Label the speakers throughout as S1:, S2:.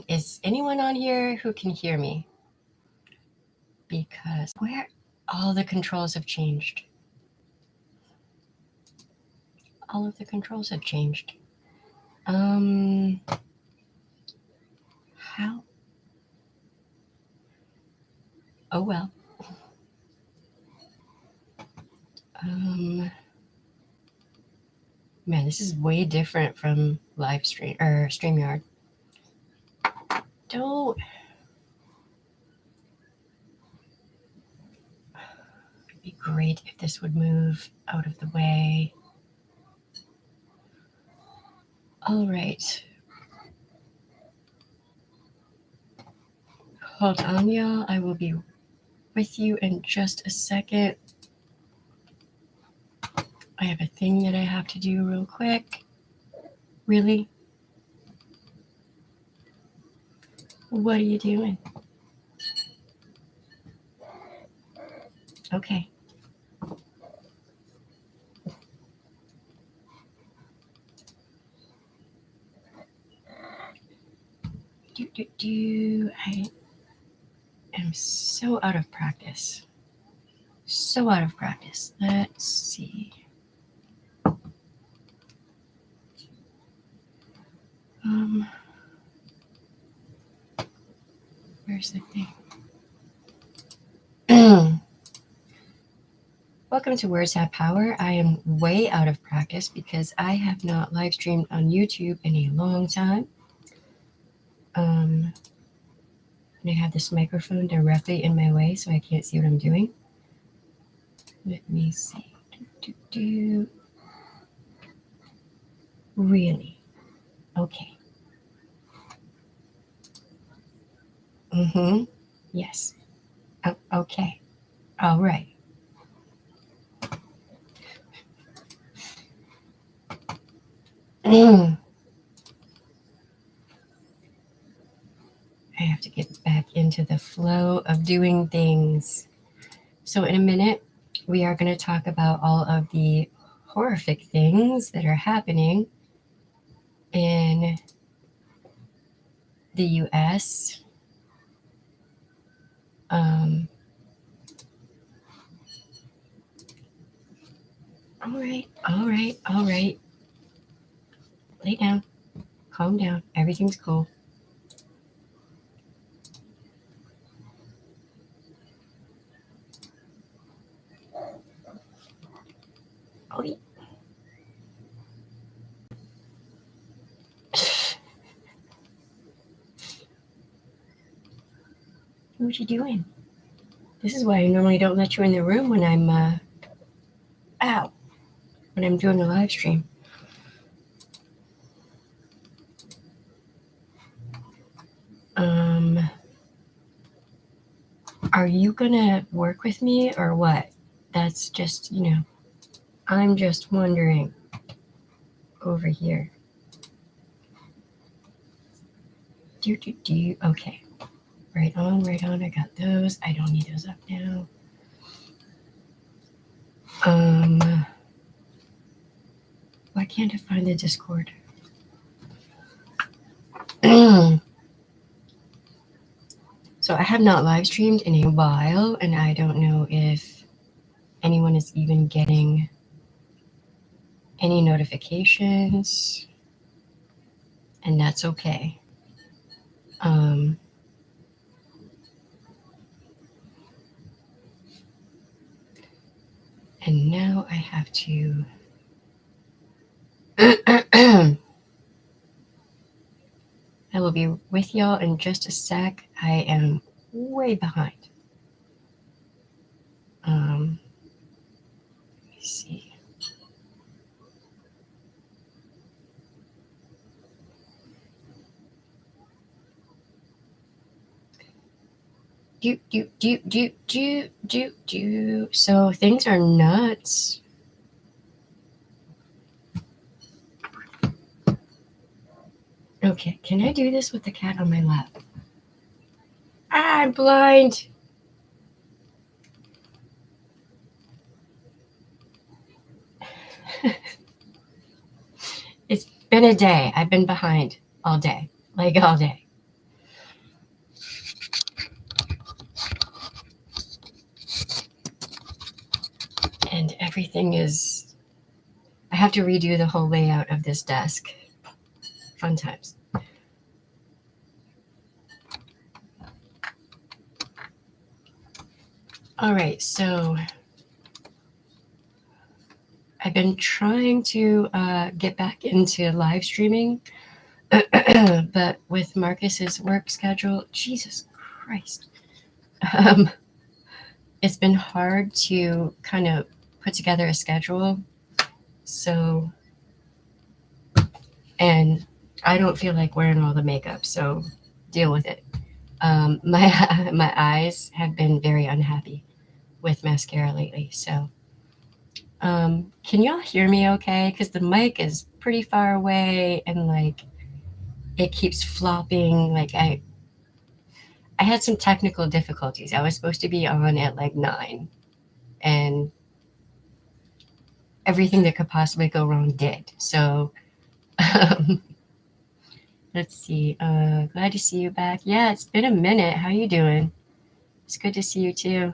S1: Is anyone on here who can hear me? Because where all the controls have changed. All of the controls have changed. How? Oh well. Man, this is way different from live stream or StreamYard. Don't. It'd be great if this would move out of the way. All right. Hold on, y'all. I will be with you in just a second. I have a thing that I have to do real quick. Really? What are you doing? Okay. I am so out of practice. So out of practice. Let's see. Where's the thing? Welcome to Words Have Power. I am way out of practice because I have not live streamed on YouTube in a long time. And I have this microphone directly in my way, so I can't see what I'm doing. Let me see. Really? Okay. Yes. Oh, okay. All right. I have to get back into the flow of doing things. So in a minute, we are going to talk about all of the horrific things that are happening in the U.S. All right. Lay down. Calm down. Everything's cool. Oh, yeah. What you doing? This is why I normally don't let you in the room when I'm out, when I'm doing a live stream. Are you gonna work with me or what? That's just, I'm just wondering over here. Okay. Right on. I got those. I don't need those up now. Why can't I find the Discord? So I have not live streamed in a while, and I don't know if anyone is even getting any notifications, and that's okay. And now I have to I will be with y'all in just a sec. I am way behind. Let me see. So things are nuts. Okay, can I do this with the cat on my lap? I'm blind. been a day. I've been behind all day, like all day. And everything is, I have to redo the whole layout of this desk. Fun times. All right, so I've been trying to get back into live streaming, but with Marcus's work schedule, Jesus Christ, um, it's been hard to kind of put together a schedule. So, and I don't feel like wearing all the makeup, so deal with it. My my eyes have been very unhappy with mascara lately, so can y'all hear me okay? Because the mic is pretty far away and like it keeps flopping. Like I had some technical difficulties. I was supposed to be on at like 9, and everything that could possibly go wrong did. So um, let's see. Glad to see you back. Yeah, it's been a minute. How you doing? It's good to see you too.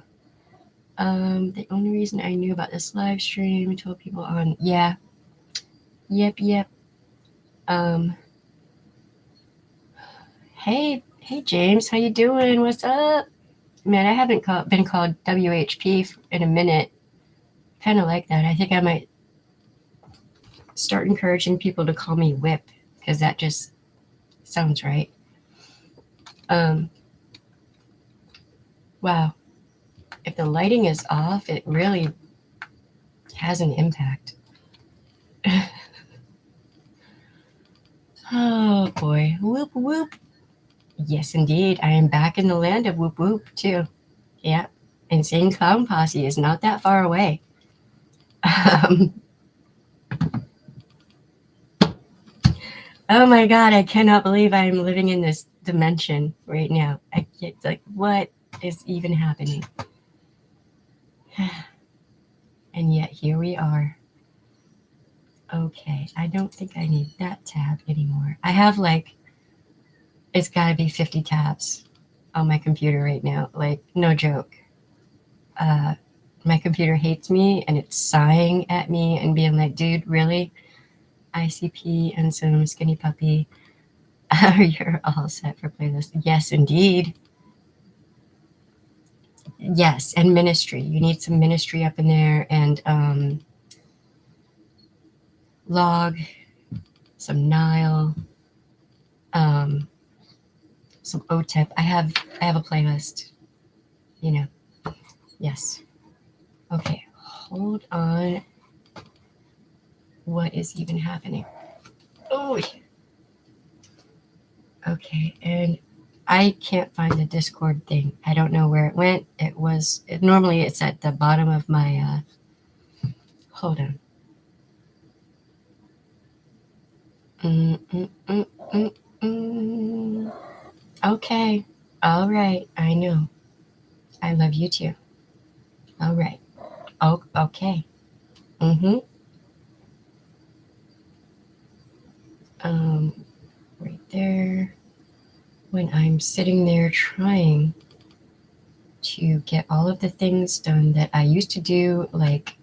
S1: The only reason I knew about this live stream, I told people on. Yeah. Yep. Um, hey James, how you doing? What's up? Man, I haven't been called WHP in a minute. Kind of like that. I think I might start encouraging people to call me Whip because that just sounds right. Wow. If the lighting is off, it really has an impact. Oh boy. Whoop whoop. Yes, indeed. I am back in the land of whoop whoop too. Yeah. Insane Clown Posse is not that far away. Oh my god, I cannot believe I am living in this dimension right now. I get like, what is even happening? And yet here we are. Okay, I don't think I need that tab anymore. I have like, it's got to be 50 tabs on my computer right now. Like, no joke. My computer hates me and it's sighing at me and being like, dude, really? ICP and some skinny puppy. You're all set for playlist. Yes, indeed. Yes, and ministry. You need some ministry up in there, and log, some Nile, some OTEP. I have a playlist. You know. Yes. Okay. Hold on. What is even happening? Oh. Okay, and I can't find the Discord thing. I don't know where it went. Normally it's at the bottom of my. Hold on. Okay. All right. I know. I love you too. All right. Oh, okay. Right there. When I'm sitting there trying to get all of the things done that I used to do, like,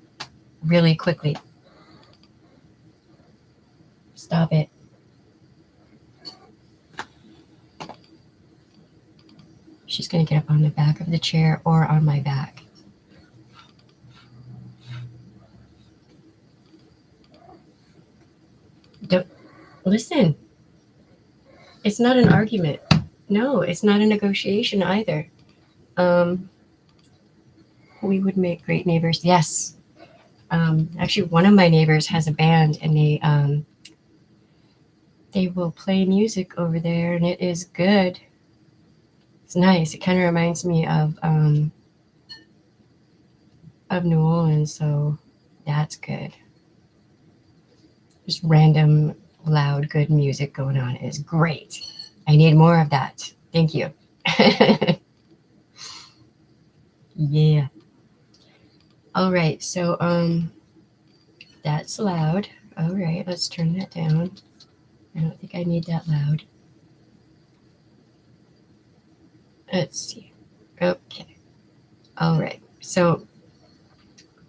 S1: really quickly. Stop it. She's going to get up on the back of the chair or on my back. Don't listen. It's not an argument. No, it's not a negotiation either. We would make great neighbors. Yes. Actually, one of my neighbors has a band, and they will play music over there, and it is good. It's nice. It kind of reminds me of New Orleans, so that's good. Just random, loud, good music going on is great. I need more of that. Thank you. Yeah. All right. So that's loud. All right. Let's turn that down. I don't think I made that loud. Let's see. Okay. All right. So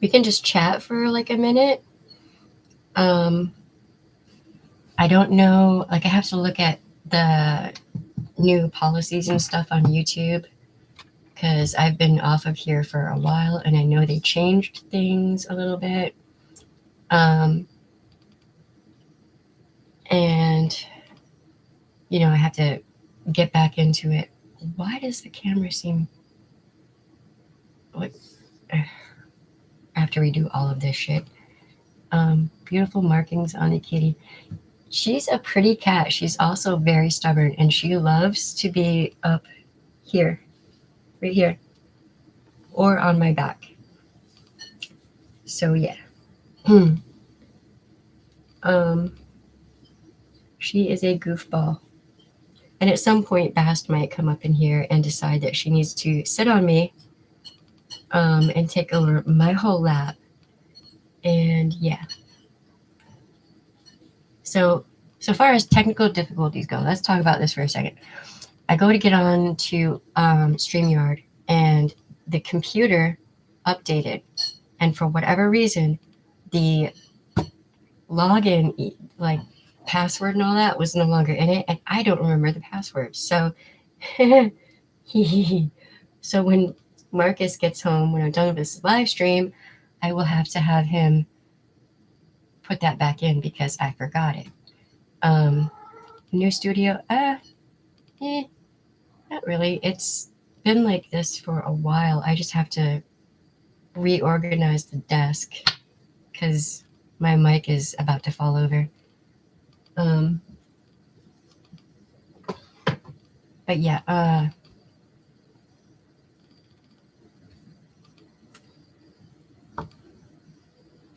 S1: we can just chat for like a minute. I don't know. Like I have to look at the new policies and stuff on YouTube because I've been off of here for a while and I know they changed things a little bit. And, you know, I have to get back into it. Why does the camera seem like I have to redo all of this shit? Beautiful markings on the kitty. She's a pretty cat. She's also very stubborn and she loves to be up here, right here, or on my back. So yeah. She is a goofball. And at some point, Bast might come up in here and decide that she needs to sit on me and take over my whole lap. And yeah. So far as technical difficulties go, let's talk about this for a second. I go to get on to StreamYard and the computer updated. And for whatever reason, the login, like password and all that, was no longer in it. And I don't remember the password. So, so when Marcus gets home, when I'm done with this live stream, I will have to have him put that back in because I forgot it. New studio, not really. It's been like this for a while. I just have to reorganize the desk because my mic is about to fall over. But yeah,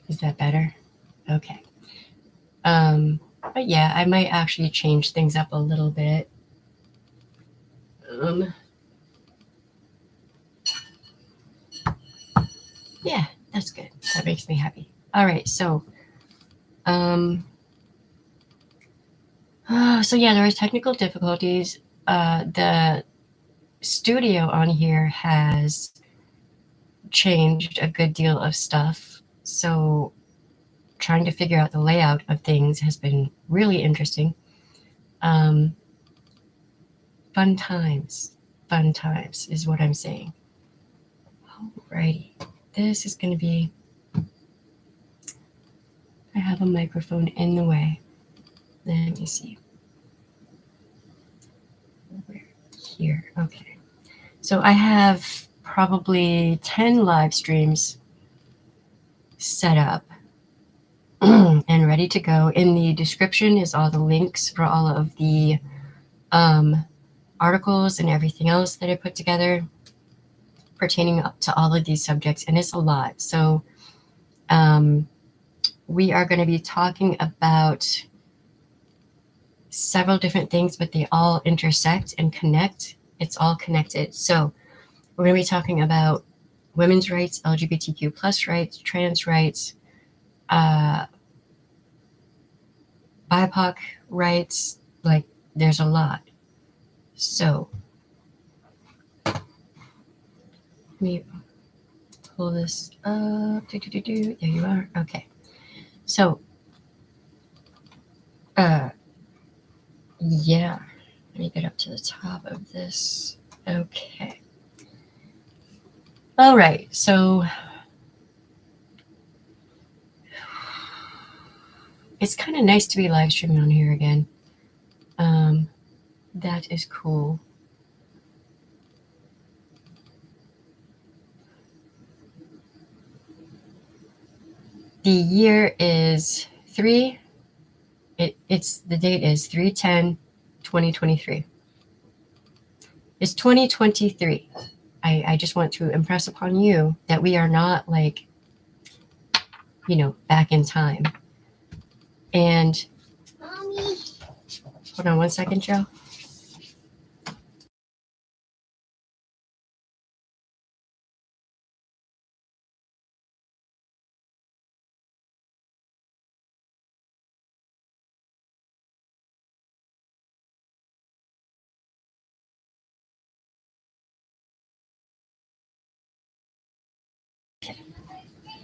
S1: is that better? Okay. But yeah, I might actually change things up a little bit. Yeah, that's good. That makes me happy. All right, so so yeah, there was technical difficulties. The studio on here has changed a good deal of stuff. So trying to figure out the layout of things has been really interesting. Fun times is what I'm saying. Alrighty, this is going to be. I have a microphone in the way. Let me see. Where? Here. Okay. So I have probably 10 live streams set up and ready to go. In the description is all the links for all of the articles and everything else that I put together pertaining to all of these subjects, and it's a lot. So we are going to be talking about several different things, but they all intersect and connect. It's all connected. So we're going to be talking about women's rights, LGBTQ plus rights, trans rights, BIPOC rights. Like, there's a lot. So let me pull this up. There you are. Okay. So, yeah. Let me get up to the top of this. Okay. All right. So it's kind of nice to be live streaming on here again. That is cool. The year is the date is 3/10/2023. It's 2023. I just want to impress upon you that we are not like, back in time. And Mommy. Hold on one second, Joe.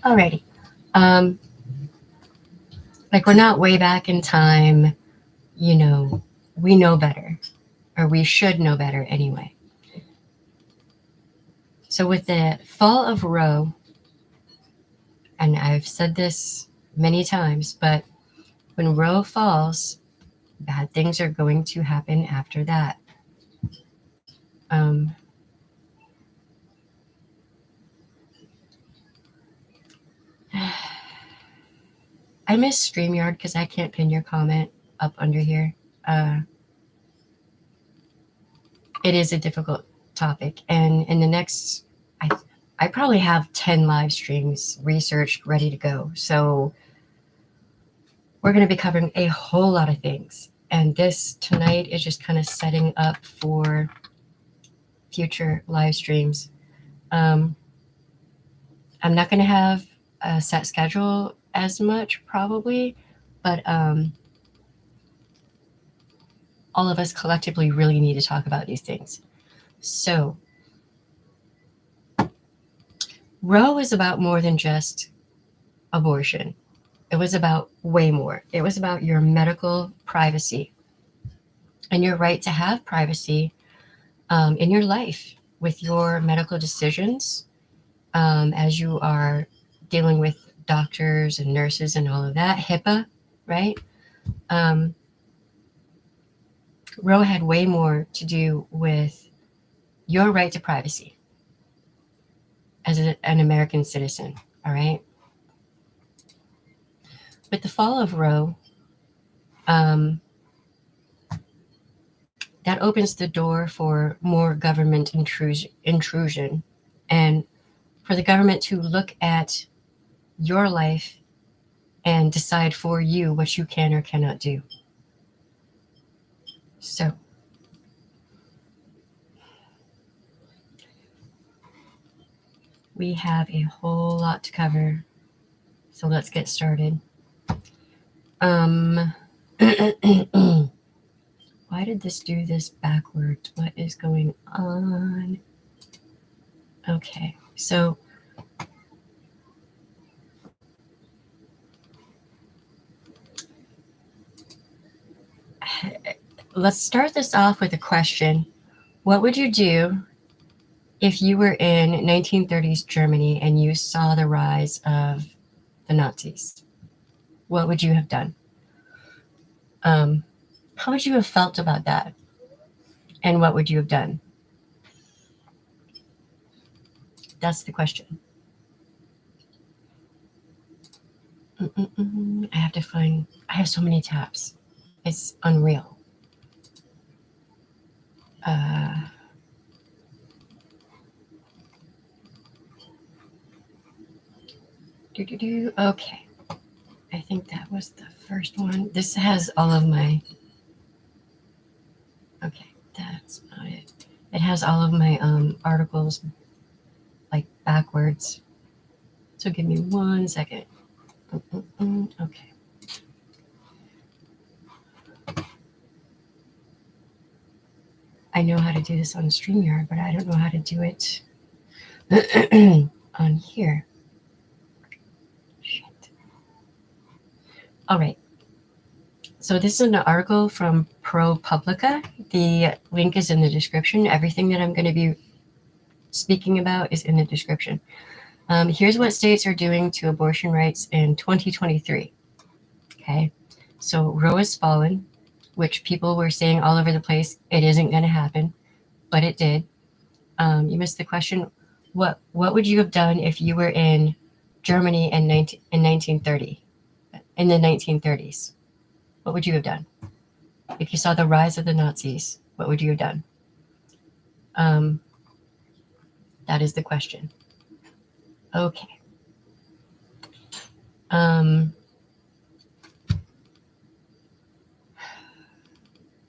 S1: Alrighty. Um, like we're not way back in time, you know, we know better, or we should know better anyway. So with the fall of Roe, and I've said this many times, but when Roe falls, bad things are going to happen after that. Um, I miss StreamYard because I can't pin your comment up under here. It is a difficult topic, and in the next, I I probably have 10 live streams researched, ready to go. So we're going to be covering a whole lot of things, and this tonight is just kind of setting up for future live streams. Um, I'm not going to have a set schedule as much probably, but all of us collectively really need to talk about these things. So Roe is about more than just abortion. It was about way more. It was about your medical privacy and your right to have privacy in your life with your medical decisions as you are dealing with doctors and nurses and all of that. HIPAA, right? Um, Roe had way more to do with your right to privacy as an American citizen, all right? With the fall of Roe, um, that opens the door for more government intrusion and for the government to look at your life and decide for you what you can or cannot do. So, we have a whole lot to cover. So, let's get started. Um, why did this do this backwards? What is going on? Okay, so let's start this off with a question. What would you do if you were in 1930s Germany and you saw the rise of the Nazis? What would you have done? Um, how would you have felt about that? And what would you have done? That's the question. I have to find, I have so many tabs. It's unreal. Okay. I think that was the first one. This has all of my, okay, that's not it. It has all of my articles like backwards. So give me 1 second. Okay. I know how to do this on StreamYard, but I don't know how to do it on here. Shit. All right. So this is an article from ProPublica. The link is in the description. Everything that I'm going to be speaking about is in the description. Here's what states are doing to abortion rights in 2023. Okay. So Roe has fallen, which people were saying all over the place, it isn't going to happen, but it did. You missed the question. What would you have done if you were in Germany in 1930, in the 1930s? What would you have done? If you saw the rise of the Nazis, what would you have done? That is the question. Okay.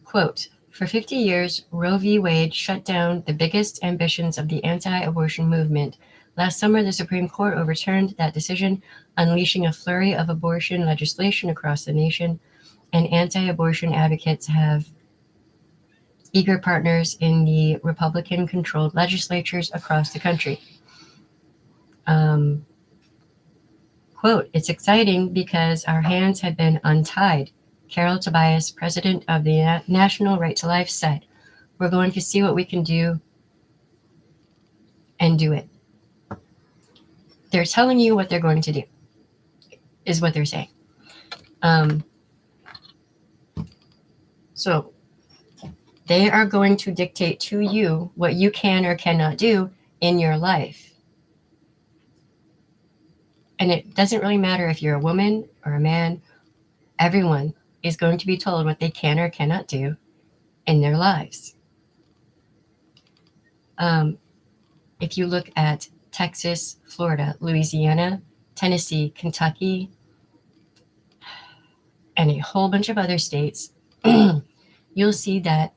S1: Quote, for 50 years, Roe v. Wade shut down the biggest ambitions of the anti-abortion movement. Last summer, the Supreme Court overturned that decision, unleashing a flurry of abortion legislation across the nation, and anti-abortion advocates have eager partners in the Republican-controlled legislatures across the country. Quote, "It's exciting because our hands had been untied." Carol Tobias, president of the National Right to Life, said, "We're going to see what we can do and do it." They're telling you what they're going to do, is what they're saying. So they are going to dictate to you what you can or cannot do in your life. And it doesn't really matter if you're a woman or a man, everyone is going to be told what they can or cannot do in their lives. If you look at Texas, Florida, Louisiana, Tennessee, Kentucky, and a whole bunch of other states, you'll see that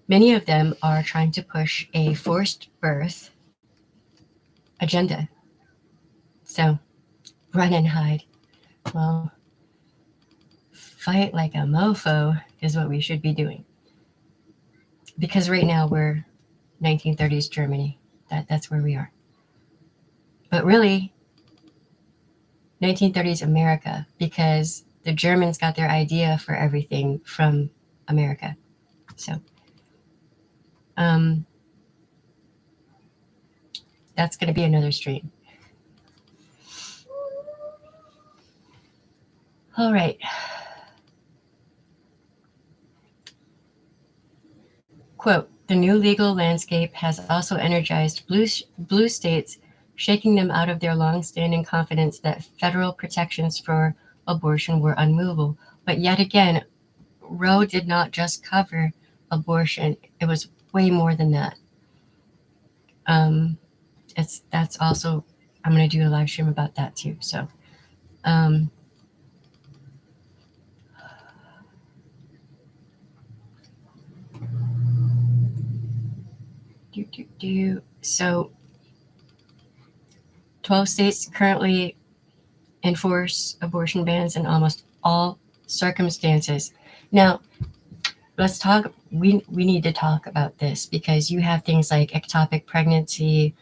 S1: many of them are trying to push a forced birth agenda. So run and hide. Well, fight like a mofo is what we should be doing. Because right now we're 1930s Germany. That's where we are. But really, 1930s America, because the Germans got their idea for everything from America. So that's going to be another stream. All right. Quote, "The new legal landscape has also energized blue states, shaking them out of their long-standing confidence that federal protections for abortion were unmovable." But yet again, Roe did not just cover abortion. It was way more than that. That's also, I'm going to do a live stream about that too. So so 12 states currently enforce abortion bans in almost all circumstances. Now, let's talk, we need to talk about this, because you have things like ectopic pregnancy,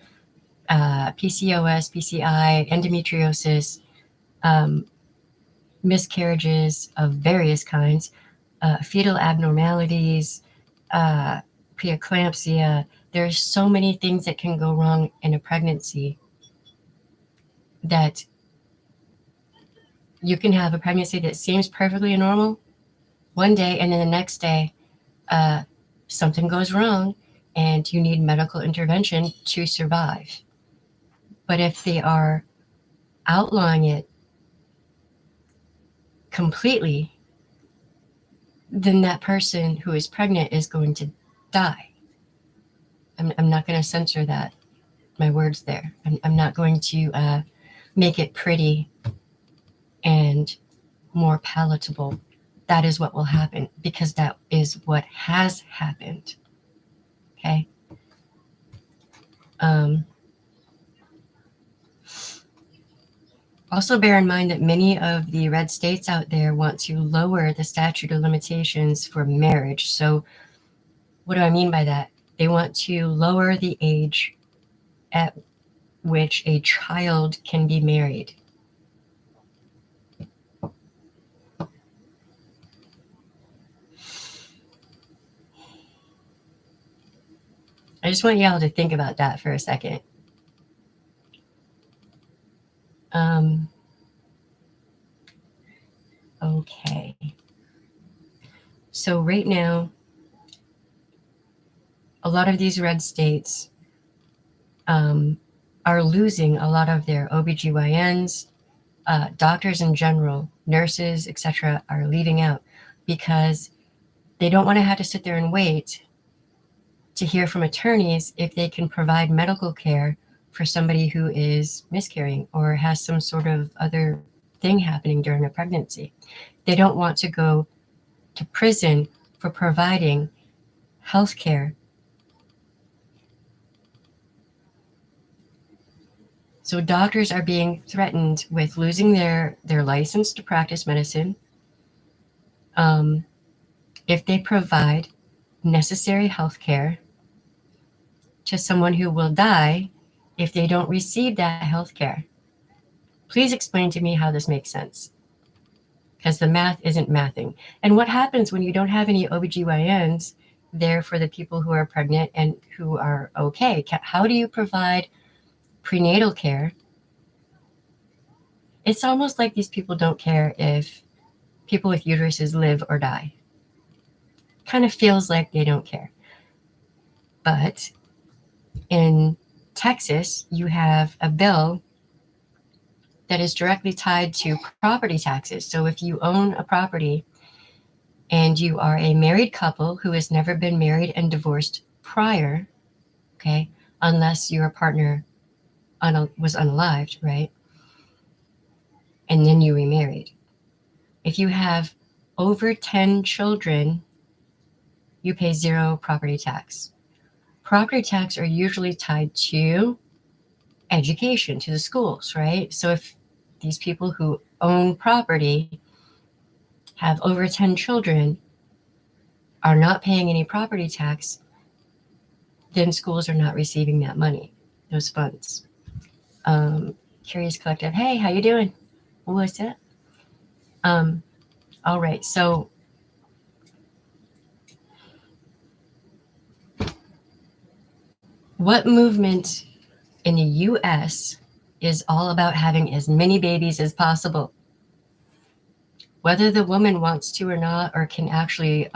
S1: PCOS, PCI, endometriosis, miscarriages of various kinds, fetal abnormalities, preeclampsia. There's so many things that can go wrong in a pregnancy, that you can have a pregnancy that seems perfectly normal one day, and then the next day something goes wrong and you need medical intervention to survive. But if they are outlawing it completely, then that person who is pregnant is going to die. I'm not going to censor that, my words there. I'm not going to make it pretty and more palatable. That is what will happen, because that is what has happened. Okay. Also bear in mind that many of the red states out there want to lower the statute of limitations for marriage. So what do I mean by that? They want to lower the age at which a child can be married. I just want y'all to think about that for a second. Okay. So right now, a lot of these red states are losing a lot of their OBGYNs, doctors in general, nurses, etc., are leaving out because they don't want to have to sit there and wait to hear from attorneys if they can provide medical care for somebody who is miscarrying or has some sort of other thing happening during a pregnancy. They don't want to go to prison for providing health care. So doctors are being threatened with losing their license to practice medicine if they provide necessary health care to someone who will die if they don't receive that health care. Please explain to me how this makes sense, because the math isn't mathing. And what happens when you don't have any OBGYNs there for the people who are pregnant and who are okay? How do you provide prenatal care? It's almost like these people don't care if people with uteruses live or die. Kind of feels like they don't care. But in Texas, you have a bill that is directly tied to property taxes. So if you own a property and you are a married couple who has never been married and divorced prior, okay, unless your partner was unalived, right? And then you remarried. If you have over 10 children, you pay 0 property tax. Property tax are usually tied to education, to the schools, right? So if these people who own property have over 10 children are not paying any property tax, then schools are not receiving that money, those funds. Curious Collective, hey, how you doing? What's that? All right, so what movement in the US is all about having as many babies as possible? Whether the woman wants to or not, or can actually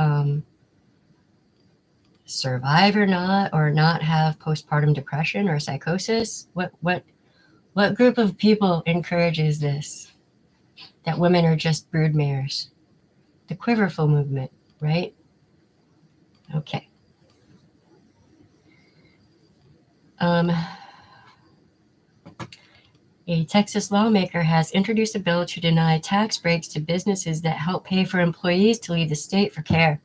S1: survive or not have postpartum depression or psychosis, what group of people encourages this? That women are just broodmares? The Quiverful movement, right? Okay. A Texas lawmaker has introduced a bill to deny tax breaks to businesses that help pay for employees to leave the state for care.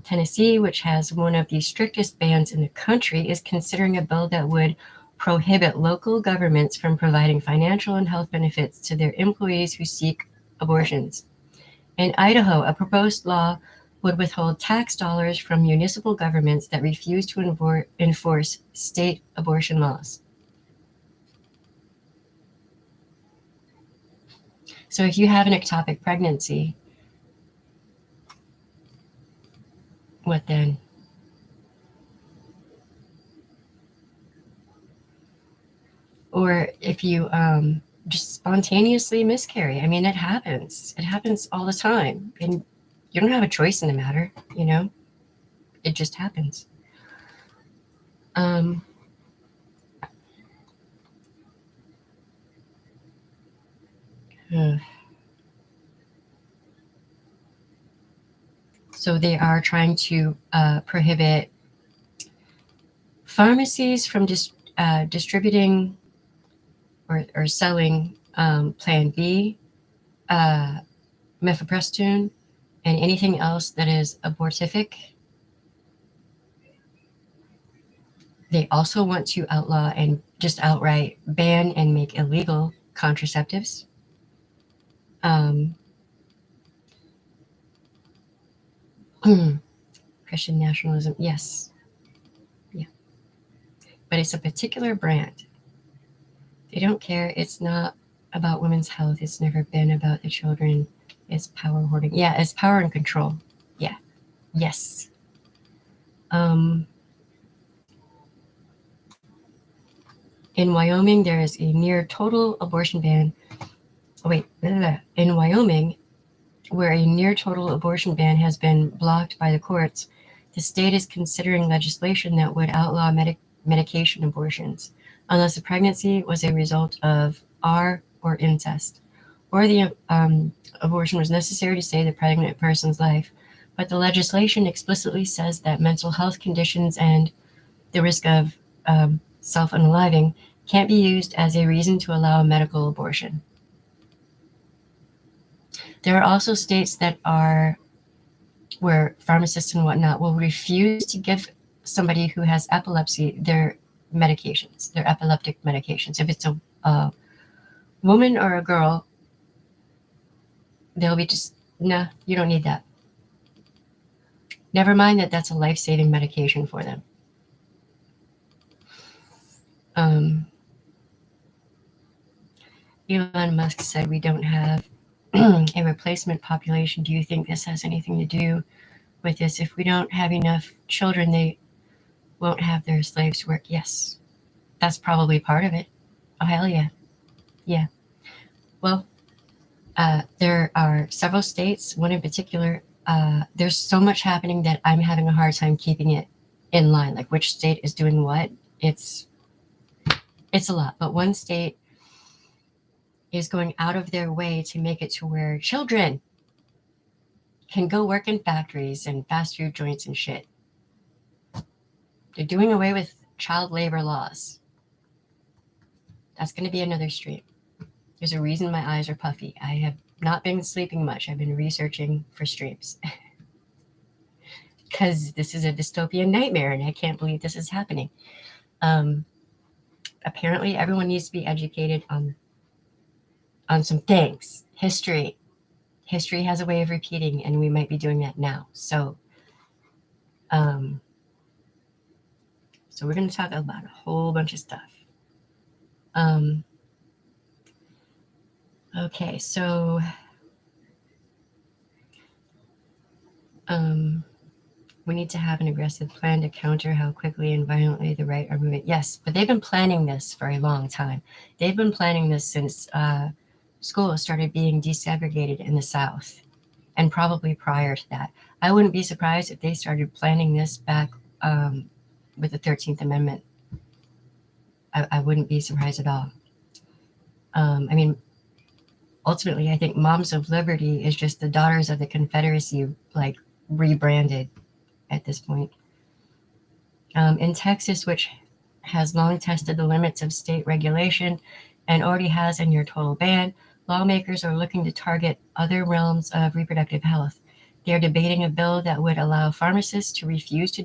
S1: Tennessee, which has one of the strictest bans in the country, is considering a bill that would prohibit local governments from providing financial and health benefits to their employees who seek abortions. In Idaho, a proposed law would withhold tax dollars from municipal governments that refuse to enforce state abortion laws. So if you have an ectopic pregnancy, what then? Or if you just spontaneously miscarry, I mean, it happens. It happens all the time. And you don't have a choice in the matter, you know? It just happens. So they are trying to prohibit pharmacies from distributing or selling Plan B, mifepristone, and anything else that is abortific. They also want to outlaw and just outright ban and make illegal contraceptives. Christian nationalism, yes. Yeah. But it's a particular brand. They don't care. It's not about women's health. It's never been about the children. It's power hoarding. Yeah, it's power and control. Yeah. Yes. In Wyoming, there is a near total abortion ban. In Wyoming, where a near total abortion ban has been blocked by the courts, the state is considering legislation that would outlaw medication abortions unless the pregnancy was a result of R or incest, or the abortion was necessary to save the pregnant person's life. But the legislation explicitly says that mental health conditions and the risk of self-unaliving can't be used as a reason to allow a medical abortion. There are also states that are where pharmacists and whatnot will refuse to give somebody who has epilepsy their medications, their epileptic medications. If it's a woman or a girl, they'll be just, nah, you don't need that. Never mind that that's a life-saving medication for them. Elon Musk said we don't have a replacement population. Do you think this has anything to do with this? If we don't have enough children, they won't have their slaves to work. Yes, that's probably part of it. Oh, hell yeah. Yeah. Well, there are several states, one in particular. There's so much happening that I'm having a hard time keeping it in line. Like which state is doing what? It's a lot. But one state is going out of their way to make it to where children can go work in factories and fast food joints and shit. They're doing away with child labor laws. That's going to be another stream. There's a reason my eyes are puffy. I have not been sleeping much. I've been researching for streams. Because this is a dystopian nightmare and I can't believe this is happening. Apparently, everyone needs to be educated on some things. History has a way of repeating, and we might be doing that now. So we're going to talk about a whole bunch of stuff. Okay, so we need to have an aggressive plan to counter how quickly and violently the right are moving. Yes, but they've been planning this for a long time. They've been planning this since school started being desegregated in the South, and probably prior to that. I wouldn't be surprised if they started planning this back with the 13th Amendment. I wouldn't be surprised at all. I mean, ultimately, I think Moms of Liberty is just the Daughters of the Confederacy, like rebranded at this point. In Texas, which has long tested the limits of state regulation and already has a near total ban, lawmakers are looking to target other realms of reproductive health. They are debating a bill that would allow pharmacists to refuse to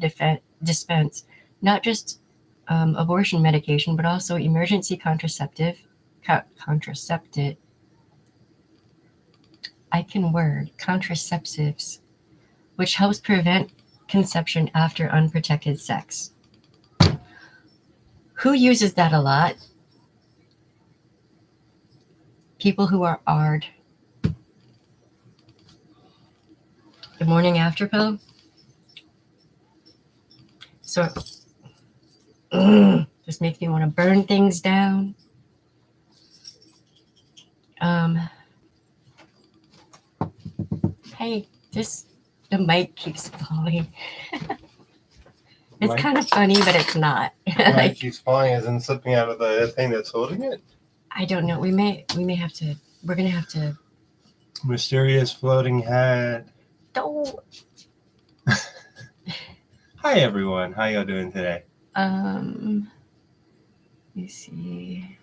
S1: dispense not just abortion medication, but also emergency contraceptives, which helps prevent conception after unprotected sex. Who uses that a lot? People who are ARD. The morning after pill. So, just makes me want to burn things down. Hey, the mic keeps falling. It's kind of funny, but it's not.
S2: The mic keeps falling as in slipping out of the thing that's holding it?
S1: I don't know. We may have to. We're gonna have to.
S2: Mysterious floating head.
S1: Oh.
S2: Hi everyone. How y'all doing today?
S1: Let me see.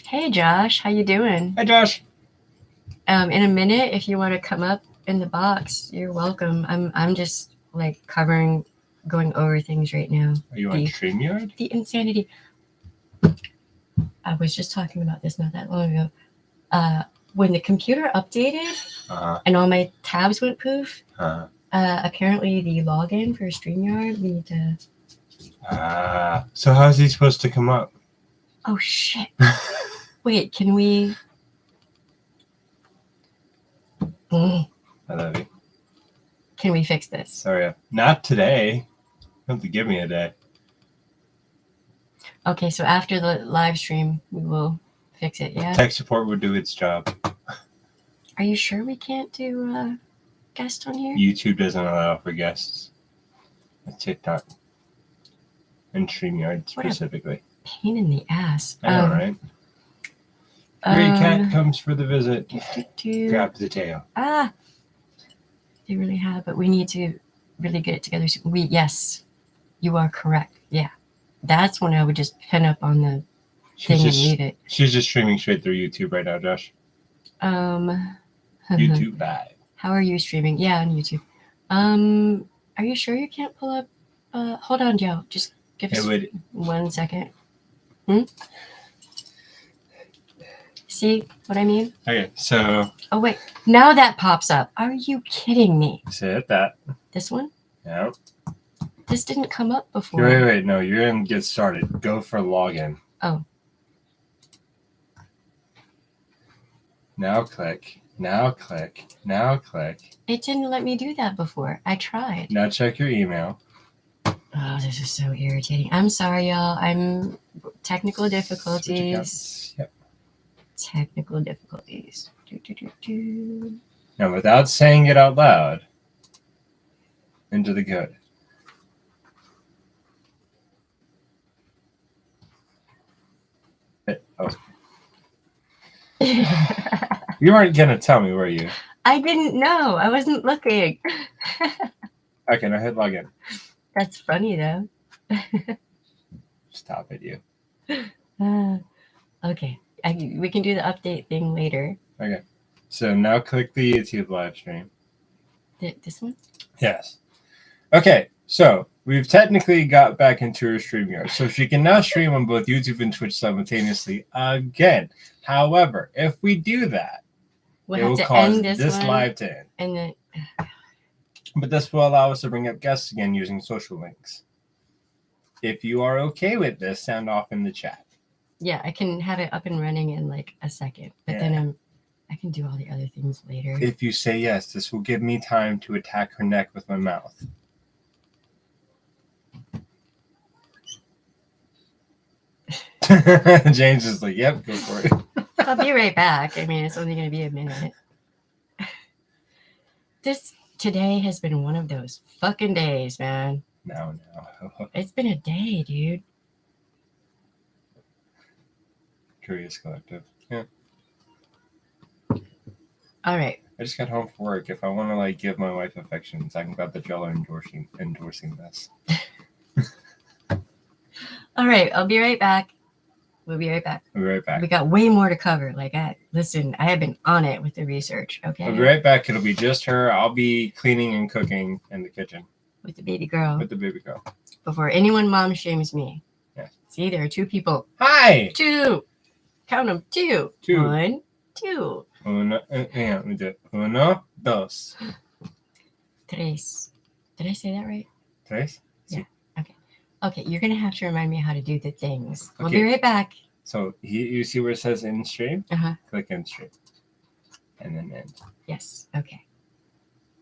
S1: Hey Josh, how you doing?
S2: Hi Josh.
S1: In a minute, if you want to come up in the box, you're welcome. I'm just like going over things right now.
S2: Are you on StreamYard?
S1: The insanity. I was just talking about this not that long ago. When the computer updated and all my tabs went poof, apparently the login for StreamYard, we need to...
S2: So how's he supposed to come up?
S1: Oh, shit. Wait, can we...
S2: I love you.
S1: Can we fix this?
S2: Sorry, not today. You have to give me a day.
S1: Okay, so after the live stream, we will fix it, yeah?
S2: Tech support would do its job.
S1: Are you sure we can't do guest on here?
S2: YouTube doesn't allow for guests. TikTok. And StreamYard specifically.
S1: Pain in the ass.
S2: I know, right? Great cat comes for the visit. Grab the tail.
S1: They really have, but we need to really get it together. Yes, you are correct. Yeah. That's when I would just pin up on the thing and leave it.
S2: She's just streaming straight through YouTube right now, Josh. YouTube Live.
S1: How are you streaming? Yeah, on YouTube. Are you sure you can't pull up? Hold on, Joe. Just give us 1 second. See what I mean?
S2: Okay, so...
S1: Oh, wait. Now that pops up. Are you kidding me?
S2: Sit that.
S1: This one?
S2: Yep.
S1: This didn't come up before.
S2: Wait. No, you're going to get started. Go for login.
S1: Oh.
S2: Now click. Now click. Now click.
S1: It didn't let me do that before. I tried.
S2: Now check your email.
S1: Oh, this is so irritating. I'm sorry, y'all. I'm technical
S2: Switch
S1: difficulties.
S2: accounts. Yep.
S1: Technical difficulties. Do.
S2: Now, without saying it out loud, into the code. Oh. You weren't going to tell me, were you?
S1: I didn't know. I wasn't looking.
S2: Okay, now hit login.
S1: That's funny, though.
S2: Stop it, you.
S1: Okay. We can do the update thing later.
S2: Okay. So now click the YouTube live stream.
S1: This one?
S2: Yes. Okay, so we've technically got back into her StreamYard. So she can now stream on both YouTube and Twitch simultaneously again. However, if we do that,
S1: We'll
S2: it
S1: have
S2: will
S1: to
S2: cause
S1: end this one,
S2: live to end.
S1: and then
S2: But this will allow us to bring up guests again using social links. If you are okay with this, sound off in the chat.
S1: yeah, I can have it up and running in like a second. But then I can do all the other things later.
S2: If you say yes, this will give me time to attack her neck with my mouth. James is like, yep, go for it.
S1: I'll be right back. I mean, it's only going to be a minute. Today has been one of those fucking days, man.
S2: No.
S1: It's been a day, dude.
S2: Curious Collective. Yeah.
S1: All right.
S2: I just got home from work. If I want to like give my wife affections, I'm glad that y'all are endorsing this.
S1: All right. I'll be right back. We'll be right back.
S2: I'll be right back.
S1: We got way more to cover. Listen, I have been on it with the research. Okay.
S2: I'll be right back. It'll be just her. I'll be cleaning and cooking in the kitchen
S1: with the baby girl.
S2: with the baby girl.
S1: Before anyone mom shames me.
S2: Yes.
S1: See, there are two people.
S2: Hi.
S1: 2. Count them. 2.
S2: 2.
S1: 1, 2.
S2: Uno, let me do it. 1, 2.
S1: 3. Did I say that right?
S2: 3.
S1: Yeah. Okay, you're gonna have to remind me how to do the things. We'll
S2: Okay.
S1: be right back.
S2: So you see where it says in stream?
S1: Uh-huh.
S2: Click in stream. And then end.
S1: Yes. Okay.